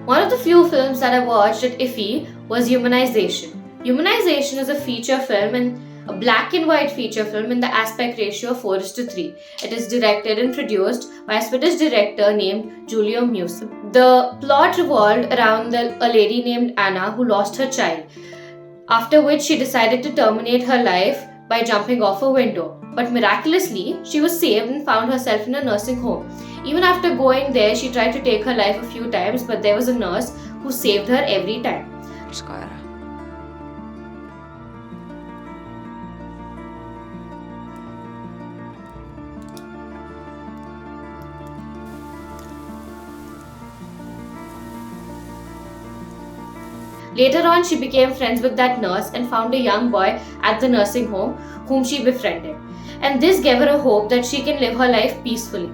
One of the few films that I watched at IFFI was Humanization. Humanization is a feature film and a black and white feature film in the aspect ratio of 4:3. It is directed and produced by a Swedish director named Julio Muse. The plot revolved around a lady named Anna who lost her child, after which she decided to terminate her life by jumping off a window. But miraculously, she was saved and found herself in a nursing home. Even after going there, she tried to take her life a few times, but there was a nurse who saved her every time. Later on, she became friends with that nurse and found a young boy at the nursing home whom she befriended. And this gave her a hope that she can live her life peacefully.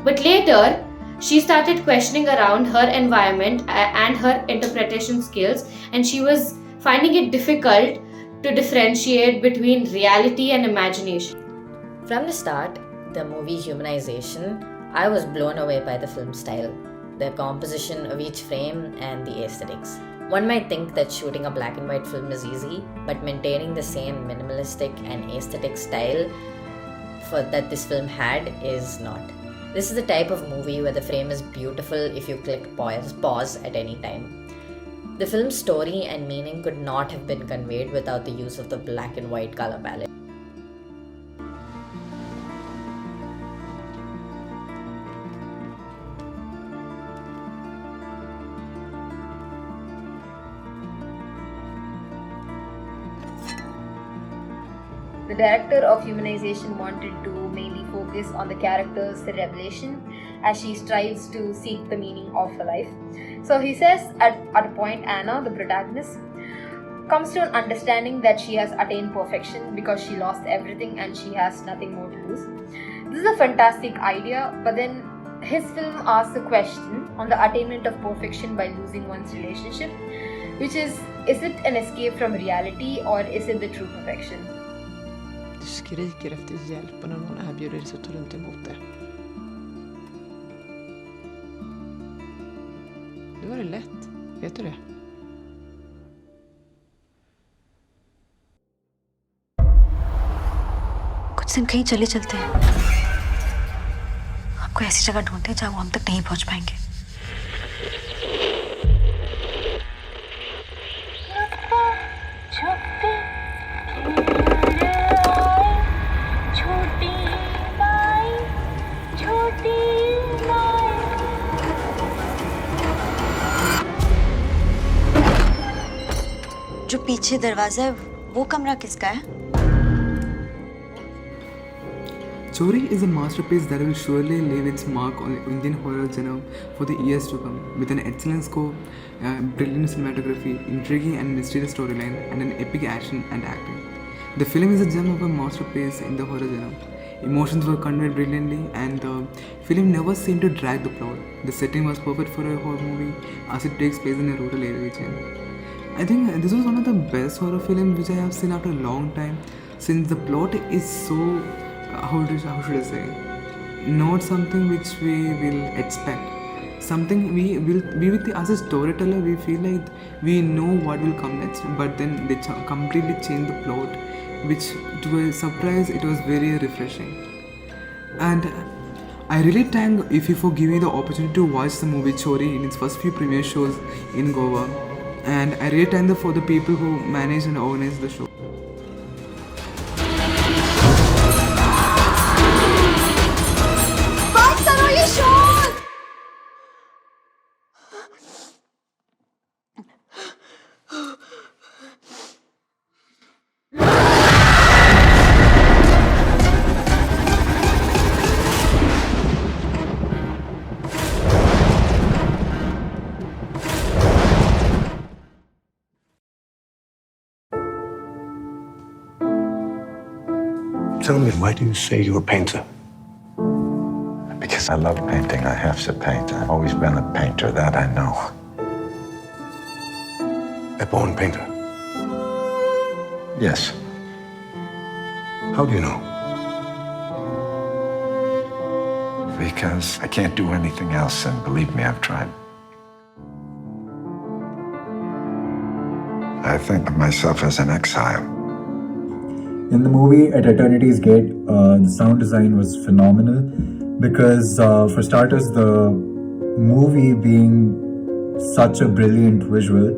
But later, she started questioning around her environment and her interpretation skills, and she was finding it difficult to differentiate between reality and imagination. From the start, the movie Humanization, I was blown away by the film style, the composition of each frame, and the aesthetics. One might think that shooting a black and white film is easy, but maintaining the same minimalistic and aesthetic style that this film had is not. This is the type of movie where the frame is beautiful if you click pause at any time. The film's story and meaning could not have been conveyed without the use of the black and white color palette. The director of Humanization wanted to mainly focus on the character's revelation as she strives to seek the meaning of her life. So he says at a point, Anna, the protagonist, comes to an understanding that she has attained perfection because she lost everything and she has nothing more to lose. This is a fantastic idea, but then his film asks a question on the attainment of perfection by losing one's relationship, which is it an escape from reality or is it the true perfection? Du skriker efter hjälp och när någon erbjuder dig så tar du inte emot det. Du har det lätt, vet du det? कुछ दिन कहीं चले चलते हैं। आपको ऐसी जगह ढूंढते हैं जहाँ वो हम तक नहीं पहुंच पाएंगे। जो पीछे दरवाजा है वो कमरा किसका है? Chori is a masterpiece that will surely leave its mark on the Indian horror genre for the years to come, with an excellent score, brilliant cinematography, intriguing and mysterious storyline, and an epic action and acting. The film is a gem of a masterpiece in the horror genre. Emotions were conveyed brilliantly, and the film never seemed to drag the plot. The setting was perfect for a horror movie, as it takes place in a rural area region. I think this was one of the best horror films which I have seen after a long time, since the plot is so, how should I say, not something which we will expect. Something we will be with as a storyteller, we feel like we know what will come next, but then they completely change the plot, which to a surprise it was very refreshing. And I really thank Ify for giving me the opportunity to watch the movie Chori in its first few premiere shows in Goa. And I really thank for the people who managed and organized the show. Tell me, why do you say you're a painter? Because I love painting. I have to paint. I've always been a painter, that I know. A born painter? Yes. How do you know? Because I can't do anything else, and believe me, I've tried. I think of myself as an exile. In the movie At Eternity's Gate, the sound design was phenomenal because, for starters, the movie being such a brilliant visual,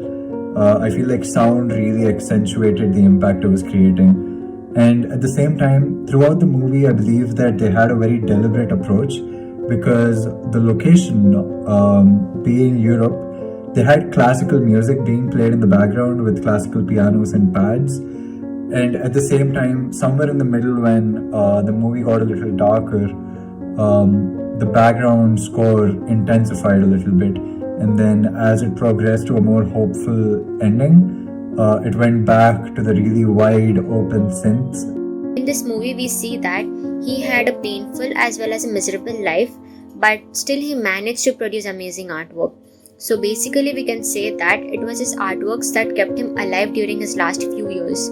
I feel like sound really accentuated the impact it was creating. And at the same time, throughout the movie, I believe that they had a very deliberate approach because the location, being Europe, they had classical music being played in the background with classical pianos and pads. And at the same time, somewhere in the middle when the movie got a little darker, the background score intensified a little bit. And then as it progressed to a more hopeful ending, it went back to the really wide open synths. In this movie, we see that he had a painful as well as a miserable life, but still he managed to produce amazing artwork. So basically, we can say that it was his artworks that kept him alive during his last few years.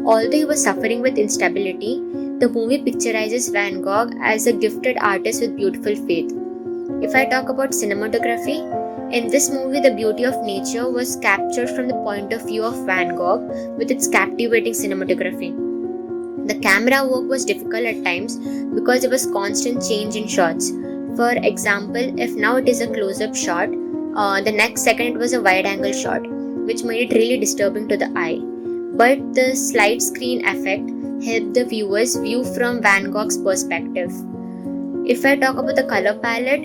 Although he was suffering with instability, the movie picturizes Van Gogh as a gifted artist with beautiful faith. If I talk about cinematography, in this movie the beauty of nature was captured from the point of view of Van Gogh with its captivating cinematography. The camera work was difficult at times because there was constant change in shots. For example, if now it is a close-up shot, The next second, it was a wide angle shot, which made it really disturbing to the eye. But the slide screen effect helped the viewers view from Van Gogh's perspective. If I talk about the color palette,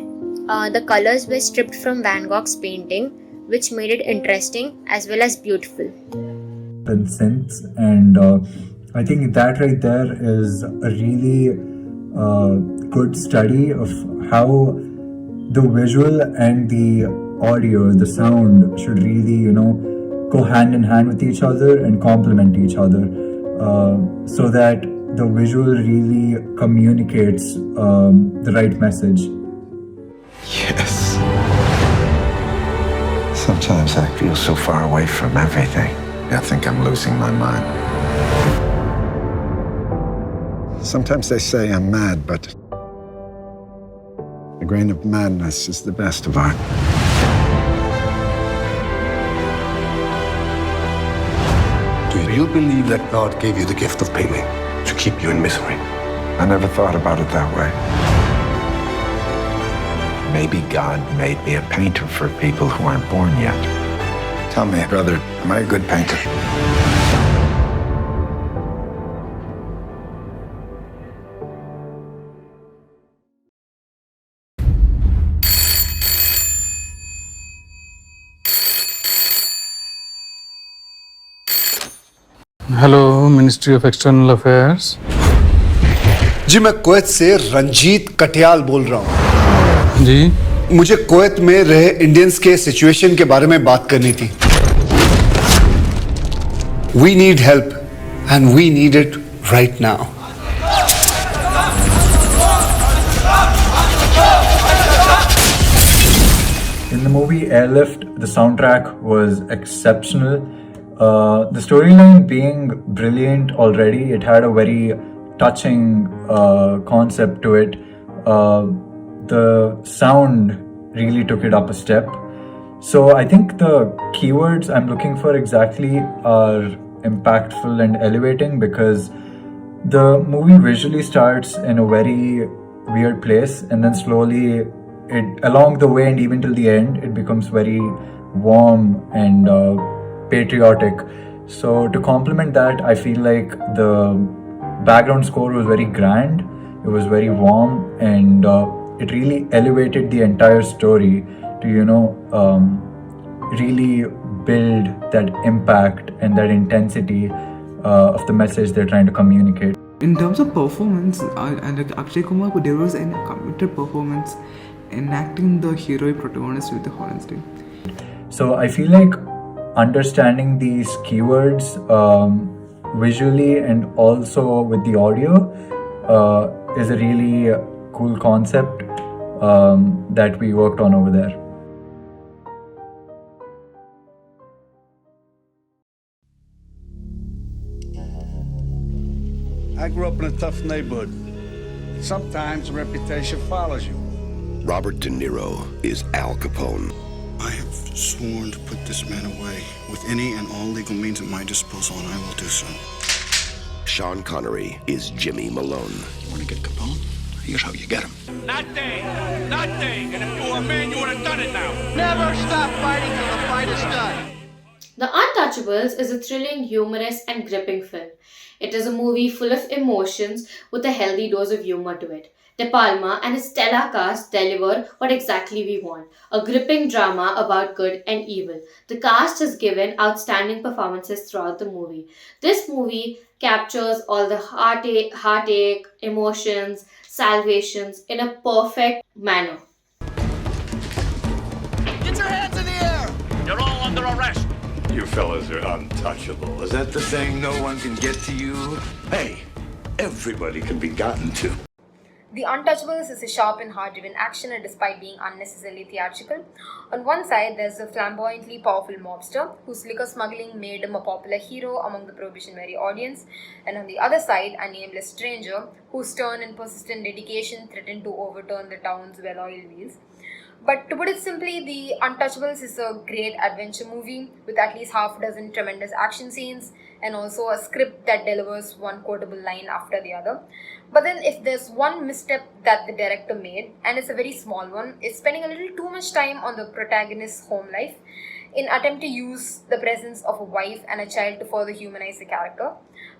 the colors were stripped from Van Gogh's painting, which made it interesting as well as beautiful. Since, and I think that right there is a really good study of how the visual and the audio, the sound should really, go hand in hand with each other and complement each other, so that the visual really communicates the right message. Yes. Sometimes I feel so far away from everything. I think I'm losing my mind. Sometimes they say I'm mad, but a grain of madness is the best of art. Do you believe that God gave you the gift of painting to keep you in misery? I never thought about it that way. Maybe God made me a painter for people who aren't born yet. Tell me, brother, am I a good painter? Hello ministry of external affairs. जी मैं Kuwait से रंजीत कटियाल बोल रहा हूँ। जी मुझे Kuwait में रहे Indians के सिचुएशन के बारे में बात करनी थी। We need help and we need it right now. In the movie Airlift, the soundtrack was exceptional. The storyline being brilliant already, it had a very touching concept to it. The sound really took it up a step. So I think the keywords I'm looking for exactly are impactful and elevating, because the movie visually starts in a very weird place, and then slowly along the way and even till the end, it becomes very warm and patriotic. So to complement that, I feel like the background score was very grand, it was very warm, and it really elevated the entire story to really build that impact and that intensity of the message they're trying to communicate. In terms of performance, Akshay Kumar delivers a committed performance, enacting the heroic protagonist with the honesty. So I feel like understanding these keywords visually and also with the audio is a really cool concept that we worked on over there. I grew up in a tough neighborhood. Sometimes a reputation follows you. Robert De Niro is Al Capone. I have sworn to put this man away with any and all legal means at my disposal, and I will do so. Sean Connery is Jimmy Malone. You want to get Capone? Here's how you get him. Nothing! Nothing! And if you were a man, you would have done it now. Never stop fighting till the fight is done. The Untouchables is a thrilling, humorous, and gripping film. It is a movie full of emotions with a healthy dose of humor to it. De Palma and his stellar cast deliver what exactly we want, a gripping drama about good and evil. The cast has given outstanding performances throughout the movie. This movie captures all the heartache, emotions, salvations in a perfect manner. Get your hands in the air! You're all under arrest. You fellas are untouchable. Is that the saying, no one can get to you? Hey, everybody can be gotten to. The Untouchables is a sharp and hard-driven action, and despite being unnecessarily theatrical. On one side, there's a flamboyantly powerful mobster whose liquor smuggling made him a popular hero among the prohibition-weary audience, and on the other side, a nameless stranger whose stern and persistent dedication threatened to overturn the town's well-oiled wheels. But to put it simply, The Untouchables is a great adventure movie with at least half a dozen tremendous action scenes and also a script that delivers one quotable line after the other. But then, if there's one misstep that the director made, and it's a very small one, it's spending a little too much time on the protagonist's home life in attempt to use the presence of a wife and a child to further humanize the character.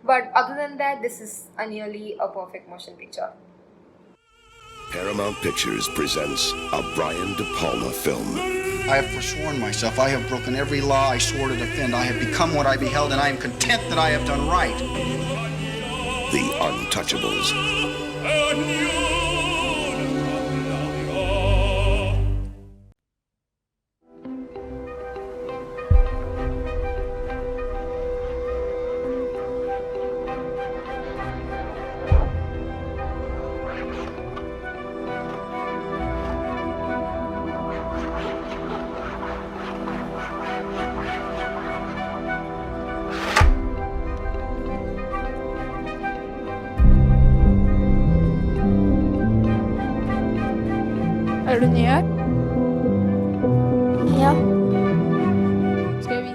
But other than that, this is nearly a perfect motion picture. Paramount Pictures presents a Brian De Palma film. I have forsworn myself. I have broken every law I swore to defend. I have become what I beheld, and I am content that I have done right. The Untouchables. Är du nere? Ja.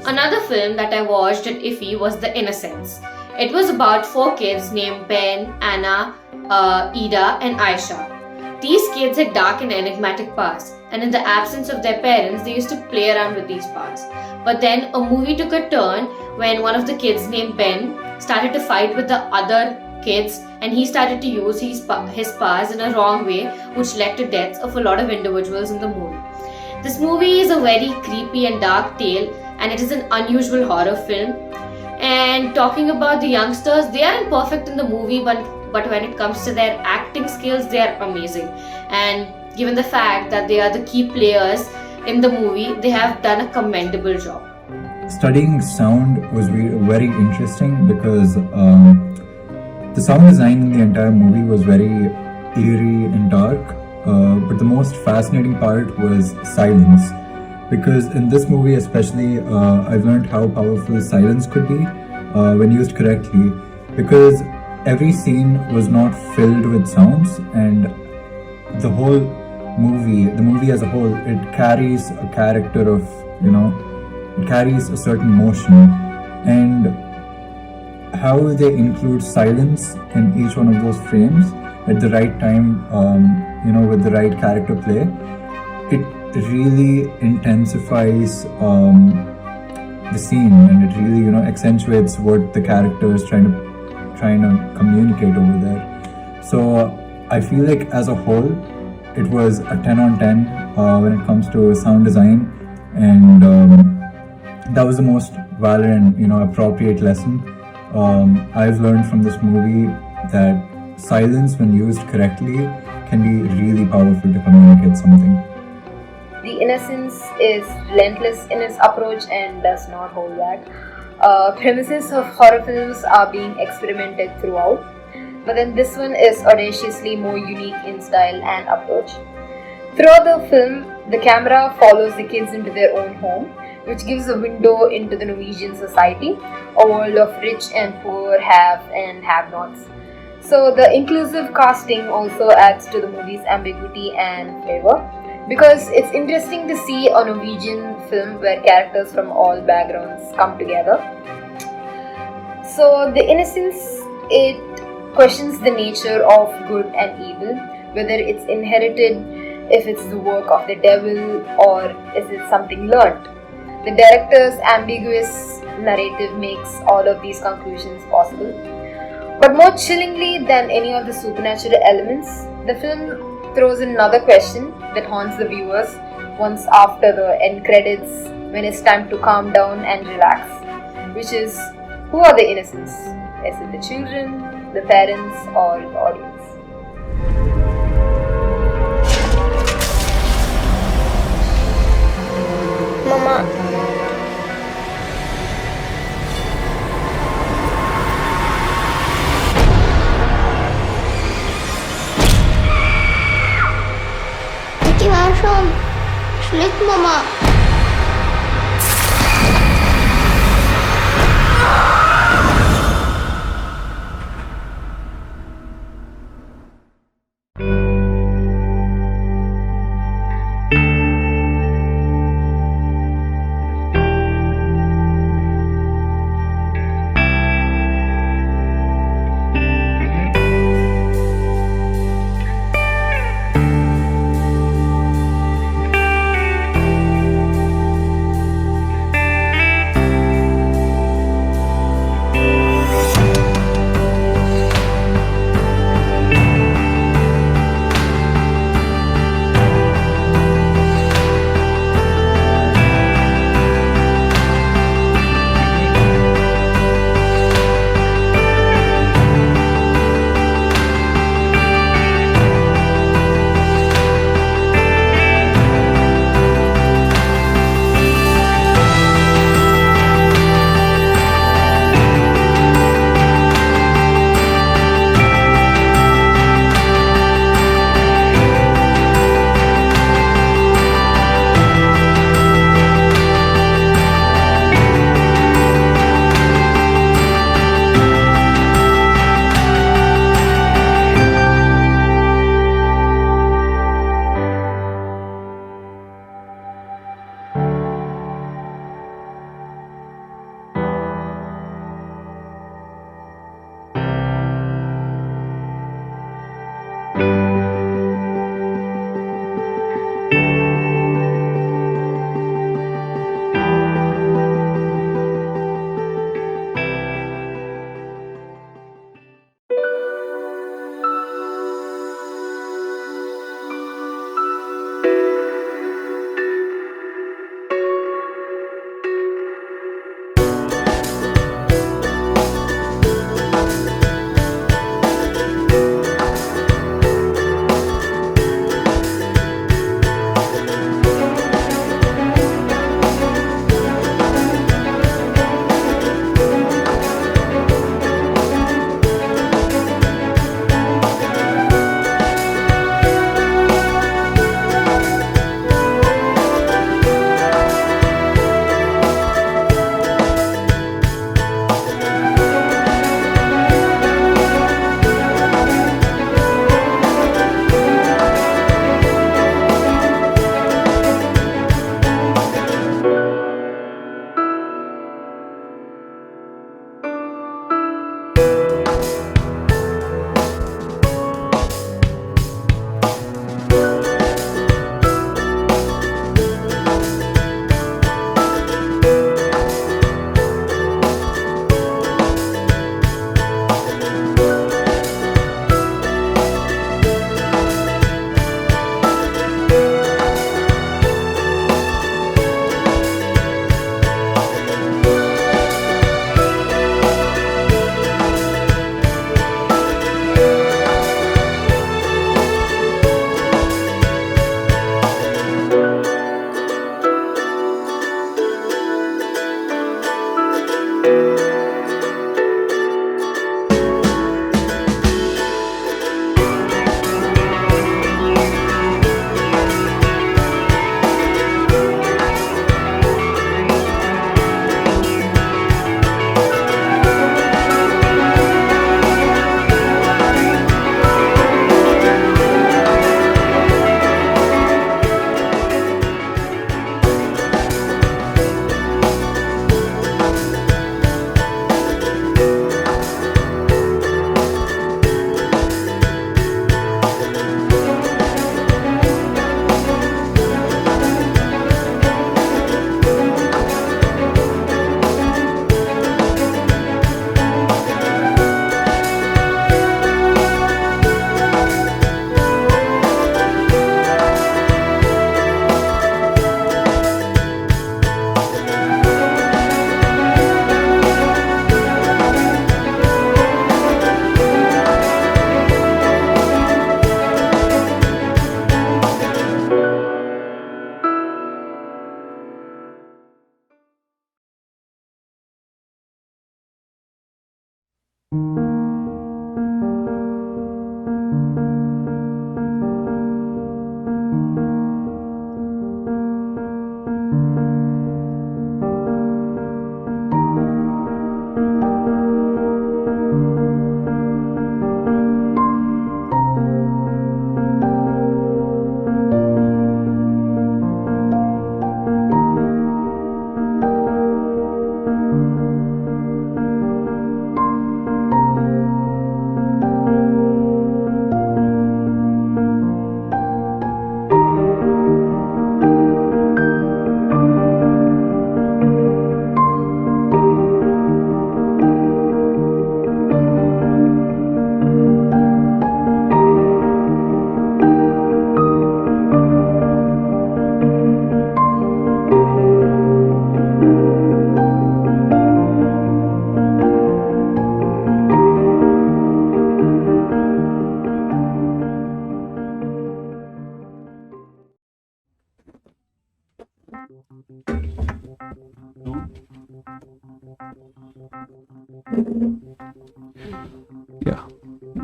Another film that I watched at IFFI was The Innocents. It was about 4 kids named Ben, Anna, Ida, and Aisha. These kids had dark and enigmatic pasts, and in the absence of their parents, they used to play around with these pasts. But then a movie took a turn when one of the kids named Ben started to fight with the other kids, and he started to use his past in a wrong way, which led to deaths of a lot of individuals in the movie. This movie is a very creepy and dark tale, and it is an unusual horror film. And talking about the youngsters, they aren't perfect in the movie, but when it comes to their acting skills, they are amazing. And given the fact that they are the key players in the movie, they have done a commendable job. Studying sound was very interesting because the sound design in the entire movie was very eerie and dark, but the most fascinating part was silence. Because in this movie especially, I've learned how powerful silence could be when used correctly. Because every scene was not filled with sounds, and the movie as a whole, it carries a character of, it carries a certain motion. And how they include silence in each one of those frames at the right time, with the right character play, it really intensifies the scene, and it really accentuates what the character is trying to communicate over there. So I feel like as a whole, it was a 10 on 10 when it comes to sound design, and that was the most valid and appropriate lesson I've learned from this movie, that silence, when used correctly, can be really powerful to communicate something. The Innocence is relentless in its approach and does not hold back. Premises of horror films are being experimented throughout, but then this one is audaciously more unique in style and approach. Throughout the film, the camera follows the kids into their own home, which gives a window into the Norwegian society, a world of rich and poor, have and have-nots. So the inclusive casting also adds to the movie's ambiguity and flavor, because it's interesting to see a Norwegian film where characters from all backgrounds come together. So The Innocence, it questions the nature of good and evil, whether it's inherited, if it's the work of the devil, or is it something learnt. The director's ambiguous narrative makes all of these conclusions possible. But more chillingly than any of the supernatural elements, the film throws in another question that haunts the viewers once after the end credits, when it's time to calm down and relax, which is, who are the innocents? Is it the children, the parents, or the audience? Mama. Die war schon schlecht, Mama.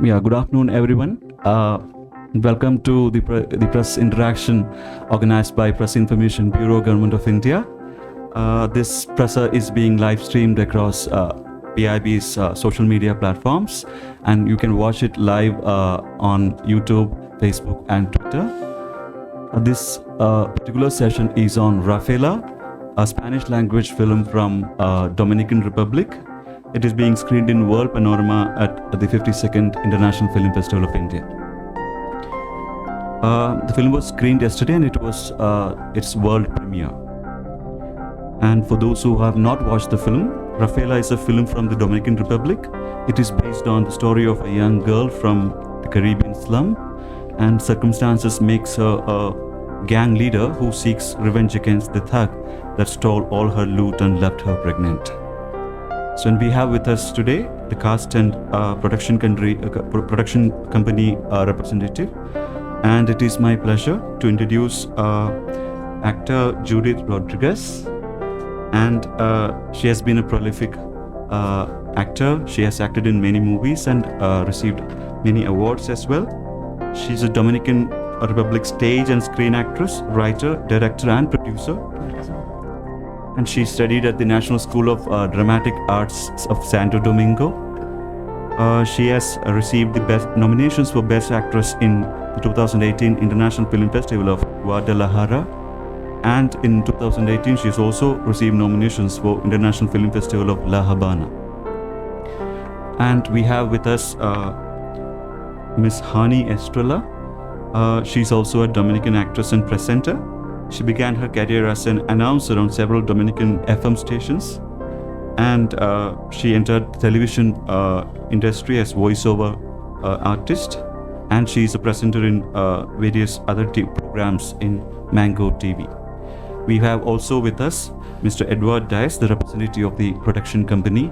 Yeah. Good afternoon, everyone. Welcome to the press interaction organized by Press Information Bureau, Government of India. This presser is being live streamed across PIB's social media platforms, and you can watch it live on YouTube, Facebook, and Twitter. This particular session is on Rafaela, a Spanish language film from Dominican Republic. It is being screened in World Panorama at the 52nd International Film Festival of India. The film was screened yesterday and it was its world premiere. And for those who have not watched the film, Rafaela is a film from the Dominican Republic. It is based on the story of a young girl from the Caribbean slum, and circumstances makes her a gang leader who seeks revenge against the thug that stole all her loot and left her pregnant. So we have with us today the cast and production company representative, and it is my pleasure to introduce actor Judith Rodriguez. And she has been a prolific actor. She has acted in many movies and received many awards as well. She's a Dominican Republic stage and screen actress, writer, director, and producer. And she studied at the National School of Dramatic Arts of Santo Domingo. She has received the best nominations for Best Actress in the 2018 International Film Festival of Guadalajara. And in 2018, she has also received nominations for International Film Festival of La Habana. And we have with us Miss Hani Estrella. She's also a Dominican actress and presenter. She began her career as an announcer on several Dominican FM stations, and she entered the television industry as voiceover artist, and she is a presenter in various other programs in Mango TV. We have also with us Mr. Edward Dice, the representative of the production company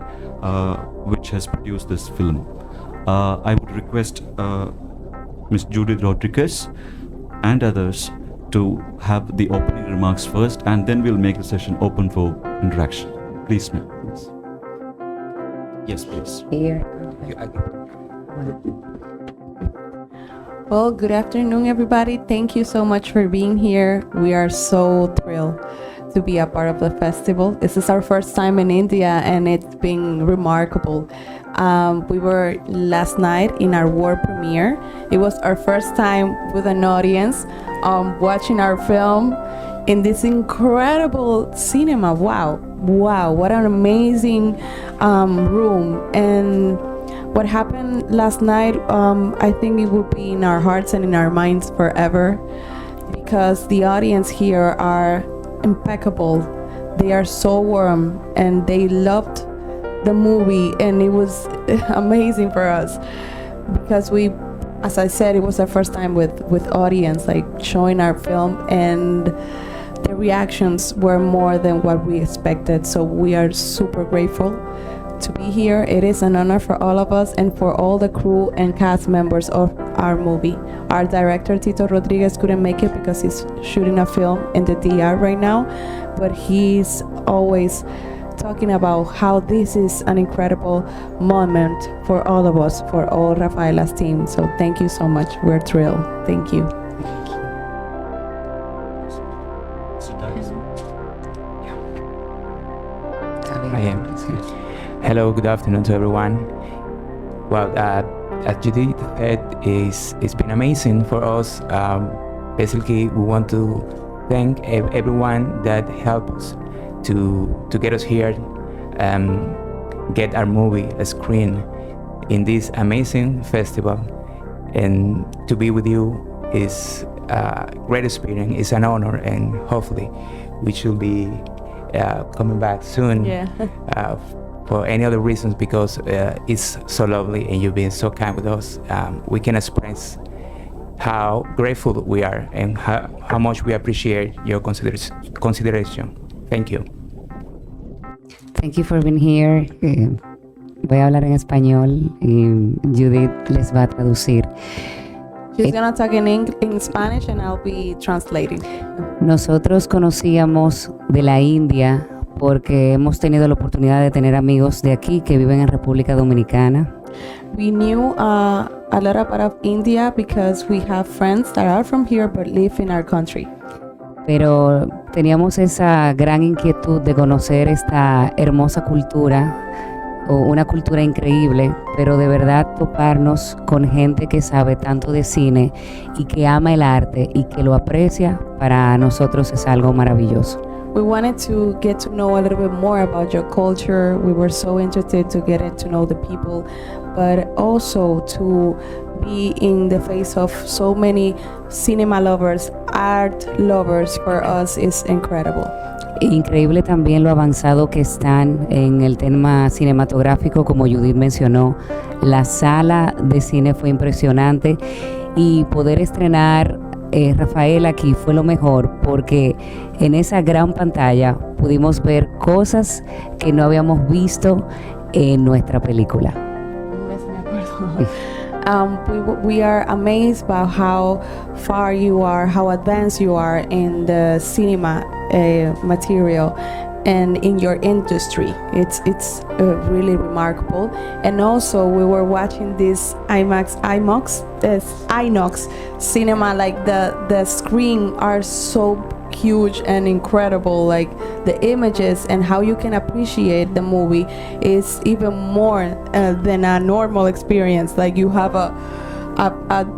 which has produced this film. I would request Ms. Judith Rodriguez and others to have the opening remarks first, and then we'll make the session open for interaction. Please, ma'am. Yes, please. Here. Well, good afternoon, everybody. Thank you so much for being here. We are so thrilled to be a part of the festival. This is our first time in India, and it's been remarkable. We were last night in our world premiere. It was our first time with an audience watching our film in this incredible cinema. Wow, what an amazing room. And what happened last night, I think it will be in our hearts and in our minds forever, because the audience here are impeccable. They are so warm and they loved the movie, and it was amazing for us because we, as I said, it was our first time with audience, like showing our film, and the reactions were more than what we expected. So we are super grateful to be here. It is an honor for all of us and for all the crew and cast members of our movie. Our director Tito Rodriguez couldn't make it because he's shooting a film in the DR right now, but he's always talking about how this is an incredible moment for all of us, for all Rafaela's team. So thank you so much. We're thrilled. Thank you. I am. Hello, good afternoon to everyone. Well, as Judith said, it's been amazing for us. Basically, we want to thank everyone that helped us to get us here, get our movie screened in this amazing festival. And to be with you is a great experience. It's an honor, and hopefully we should be coming back soon. Yeah. For any other reasons, because it's so lovely and you've been so kind with us. We can express how grateful we are and how much we appreciate your consideration. Thank you. Thank you for being here. Voy a hablar en español y Judith les va a traducir. She's gonna talk in Spanish and I'll be translating. Nosotros conocíamos de la India porque hemos tenido la oportunidad de tener amigos de aquí que viven en República Dominicana. We knew a lot about India because we have friends that are from here but live in our country. Pero teníamos esa gran inquietud de conocer esta hermosa cultura, o una cultura increíble, pero de verdad toparnos con gente que sabe tanto de cine y que ama el arte y que lo aprecia, para nosotros es algo maravilloso. We wanted to get to know a little bit more about your culture. We were so interested to get to know the people, but also to be in the face of so many cinema lovers, art lovers. For us is incredible. Increíble también lo avanzado que están en el tema cinematográfico, como Judith mencionó. La sala de cine fue impresionante y poder estrenar Rafaela aquí fue lo mejor, porque en esa gran pantalla pudimos ver cosas que no habíamos visto en nuestra película. We are amazed by how far you are, how advanced you are in the cinema material and in your industry. It's really remarkable. And also we were watching this IMAX cinema, like the screen are so huge and incredible, like the images and how you can appreciate the movie is even more than a normal experience. Like you have a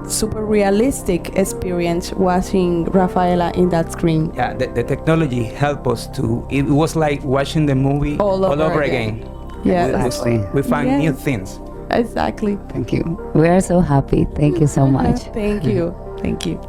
super realistic experience watching Rafaela in that screen. Yeah, the technology helped us to, it was like watching the movie all over again. Yeah, exactly. We find new things. Exactly. Thank you. We are so happy. Thank you so much. Thank you. Thank you.